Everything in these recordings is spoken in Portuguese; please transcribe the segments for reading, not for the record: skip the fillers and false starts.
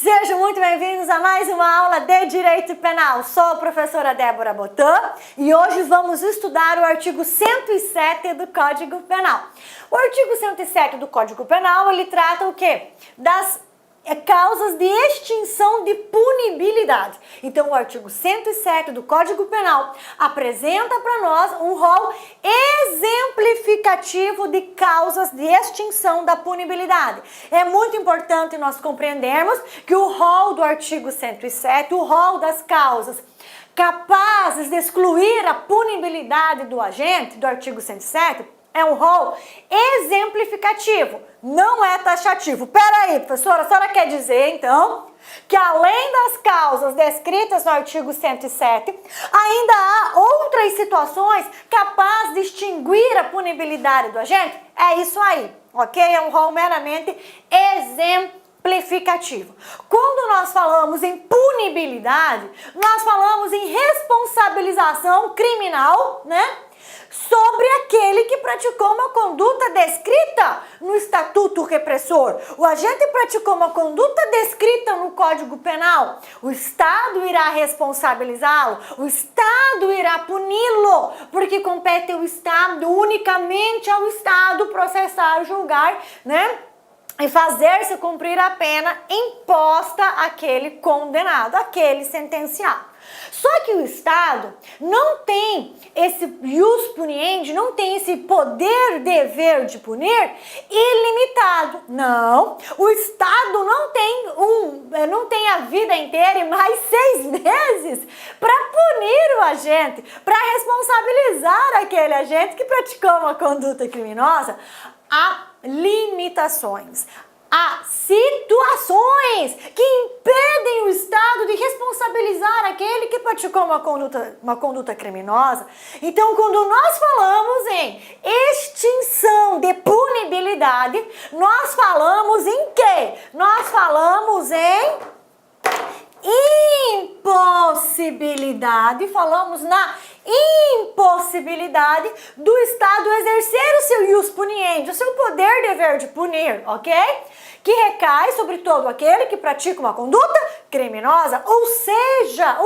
Sejam muito bem-vindos a mais uma aula de Direito Penal. Sou a professora Débora Botan e hoje vamos estudar o artigo 107 do Código Penal. O artigo 107 do Código Penal, ele trata o quê? Das causas de extinção de punibilidade. Então, o artigo 107 do Código Penal apresenta para nós um rol exemplificativo de causas de extinção da punibilidade. É muito importante nós compreendermos que o rol do artigo 107, o rol das causas capazes de excluir a punibilidade do agente, do artigo 107, é um rol exemplificativo, não é taxativo. Peraí, professora, a senhora quer dizer, então, que além das causas descritas no artigo 107, ainda há outras situações capazes de extinguir a punibilidade do agente? É isso aí, ok? É um rol meramente exemplificativo. Quando nós falamos em punibilidade, nós falamos em responsabilização criminal, né? Sobre aquele que praticou uma conduta descrita no Estatuto Repressor. O agente praticou uma conduta descrita no Código Penal. O Estado irá responsabilizá-lo, o Estado irá puni-lo, porque compete ao Estado, unicamente ao Estado, processar, julgar, né? E fazer-se cumprir a pena imposta àquele condenado, àquele sentenciado. Só que o Estado não tem esse ius puniendi, não tem esse poder, dever de punir ilimitado. Não, o Estado não tem a vida inteira e mais 6 meses para punir o agente, para responsabilizar aquele agente que praticou uma conduta criminosa. Há limitações. Há situações que impedem o Estado de responsabilizar aquele que praticou uma conduta criminosa. Então, quando nós falamos em extinção de punibilidade, nós falamos em quê? Nós falamos em impossibilidade, falamos na impossibilidade do Estado exercer o seu ius puniendi, o seu poder dever de punir, ok? Que recai sobre todo aquele que pratica uma conduta criminosa, ou seja,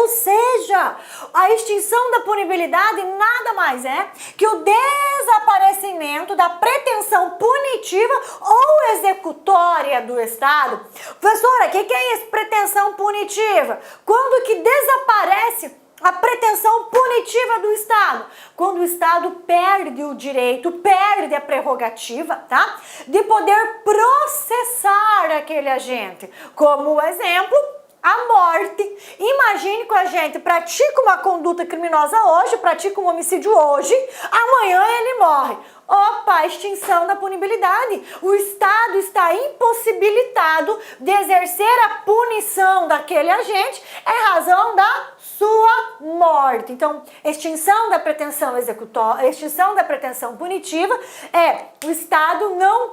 a extinção da punibilidade nada mais é que o desaparecimento da pretensão punitiva ou executória do Estado. Professora, o que é isso, pretensão punitiva? Quando que desaparece a pretensão punitiva do Estado? Quando o Estado perde o direito, perde a prerrogativa, tá? De poder processar aquele agente. Como exemplo, a morte. Imagine que o agente pratica uma conduta criminosa hoje, pratica um homicídio hoje, amanhã ele morre. Opa, extinção da punibilidade. O Estado está impossibilitado de exercer a punição daquele agente em razão da sua morte. Então, extinção da pretensão executória, extinção da pretensão punitiva é o Estado não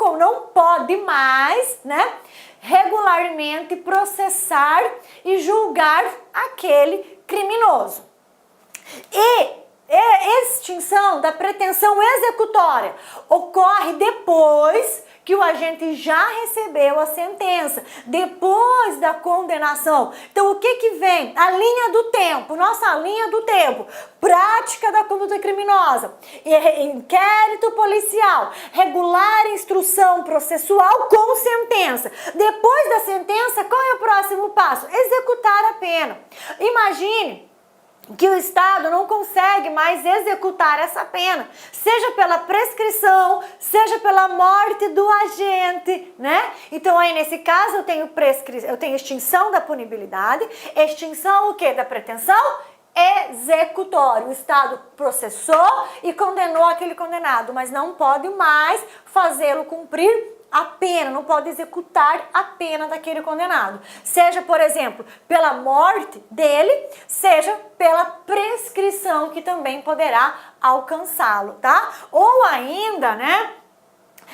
pode mais, né, regularmente processar e julgar aquele criminoso. E extinção da pretensão executória ocorre depois que o agente já recebeu a sentença, depois da condenação. Então, o que vem? A linha do tempo, nossa linha do tempo. Prática da conduta criminosa, inquérito policial, regular instrução processual com sentença. Depois da sentença, qual é o próximo passo? Executar a pena. Imagine que o Estado não consegue mais executar essa pena, seja pela prescrição, seja pela morte do agente, né? Então aí nesse caso eu tenho extinção da punibilidade, extinção o quê? Da pretensão executória. O Estado processou e condenou aquele condenado, mas não pode mais fazê-lo cumprir a pena, não pode executar a pena daquele condenado. Seja, por exemplo, pela morte dele, seja pela prescrição que também poderá alcançá-lo, tá? Ou ainda, né,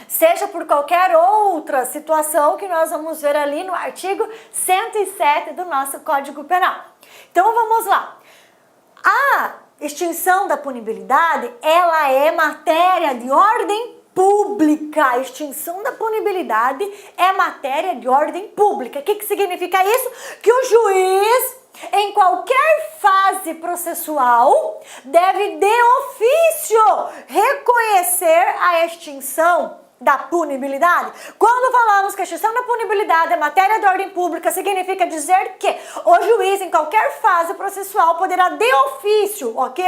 seja por qualquer outra situação que nós vamos ver ali no artigo 107 do nosso Código Penal. Então, vamos lá. A extinção da punibilidade, ela é matéria de ordem pública. A extinção da punibilidade é matéria de ordem pública. O que significa isso? Que o juiz, em qualquer fase processual, deve de ofício reconhecer a extinção da punibilidade. Quando falamos que a extinção da punibilidade é matéria de ordem pública, significa dizer que o juiz, em qualquer fase processual, poderá de ofício, ok?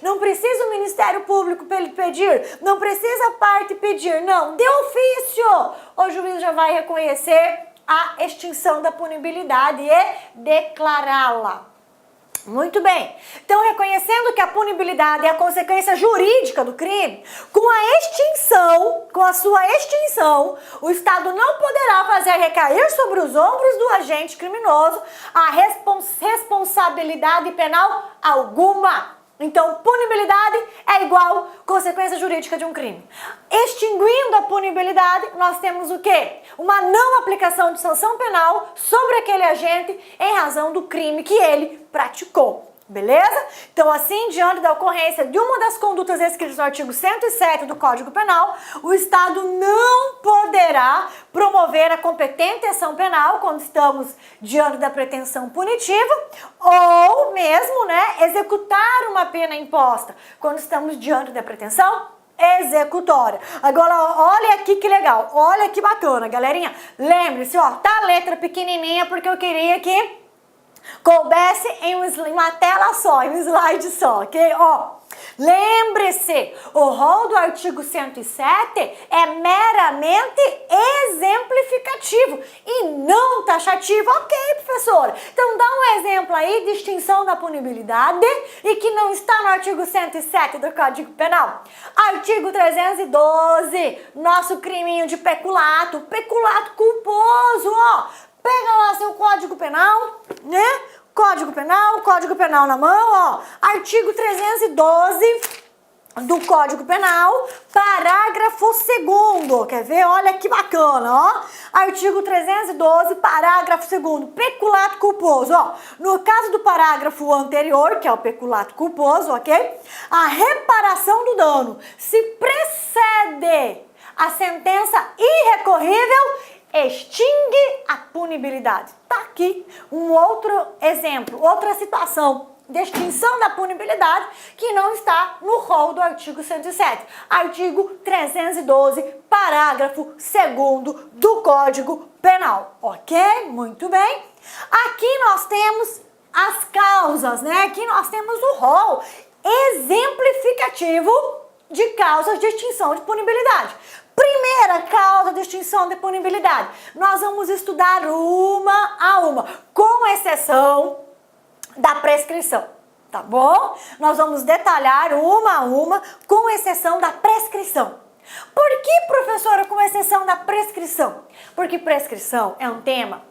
Não precisa o Ministério Público pedir, não precisa a parte pedir, não. De ofício, o juiz já vai reconhecer a extinção da punibilidade e declará-la. Muito bem. Então, reconhecendo que a punibilidade é a consequência jurídica do crime, com a sua extinção, o Estado não poderá fazer recair sobre os ombros do agente criminoso a responsabilidade penal alguma. Então, punibilidade é igual consequência jurídica de um crime. Extinguindo a punibilidade, nós temos o quê? Uma não aplicação de sanção penal sobre aquele agente em razão do crime que ele praticou. Beleza? Então, assim, diante da ocorrência de uma das condutas escritas no artigo 107 do Código Penal, o Estado não poderá promover a competente ação penal quando estamos diante da pretensão punitiva ou mesmo, executar uma pena imposta quando estamos diante da pretensão executória. Agora, olha aqui que legal, olha que bacana, galerinha. Lembre-se, ó, tá a letra pequenininha porque eu queria que coubesse em uma tela só, em um slide só, ok? Ó, lembre-se, o rol do artigo 107 é meramente exemplificativo e não taxativo, ok, professora? Então, dá um exemplo aí de extinção da punibilidade e que não está no artigo 107 do Código Penal. Artigo 312, nosso criminho de peculato culposo, ó. Pega lá seu Código Penal, né? Código Penal na mão, ó. Artigo 312 do Código Penal, parágrafo 2º. Quer ver? Olha que bacana, ó. Artigo 312, parágrafo 2º. Peculato culposo, ó. No caso do parágrafo anterior, que é o peculato culposo, ok? A reparação do dano se precede a sentença irrecorrível, extingue a punibilidade. Tá aqui um outro exemplo, outra situação de extinção da punibilidade que não está no rol do artigo 107. Artigo 312, parágrafo 2º do Código Penal. Ok? Muito bem. Aqui nós temos as causas, né? Aqui nós temos o rol exemplificativo de causas de extinção de punibilidade. Primeira causa de extinção de punibilidade, nós vamos estudar uma a uma, com exceção da prescrição, tá bom? Nós vamos detalhar uma a uma, com exceção da prescrição. Por que, professora, com exceção da prescrição? Porque prescrição é um tema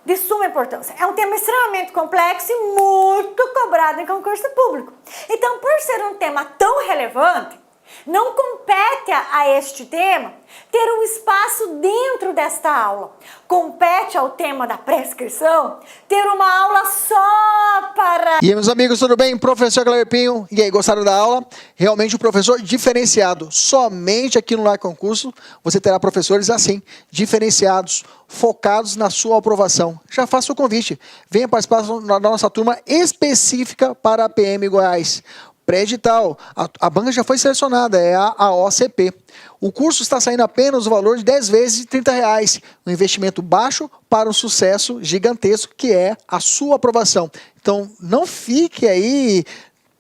de suma importância. É um tema extremamente complexo e muito cobrado em concurso público. Então, por ser um tema tão relevante, não compete a este tema ter um espaço dentro desta aula. Compete ao tema da prescrição ter uma aula só para... E aí, meus amigos, tudo bem? Professor Glauber Pinho. E aí, gostaram da aula? Realmente um professor diferenciado. Somente aqui no Lar Concurso você terá professores assim, diferenciados, focados na sua aprovação. Já faça o convite. Venha participar da nossa turma específica para a PM Goiás. Pré-edital, a banca já foi selecionada, é a OCP. O curso está saindo apenas o valor de 10 vezes de R$30. Um investimento baixo para um sucesso gigantesco, que é a sua aprovação. Então, não fique aí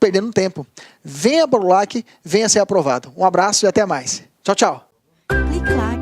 perdendo tempo. Venha para o LAC, venha ser aprovado. Um abraço e até mais. Tchau, tchau. Clique lá.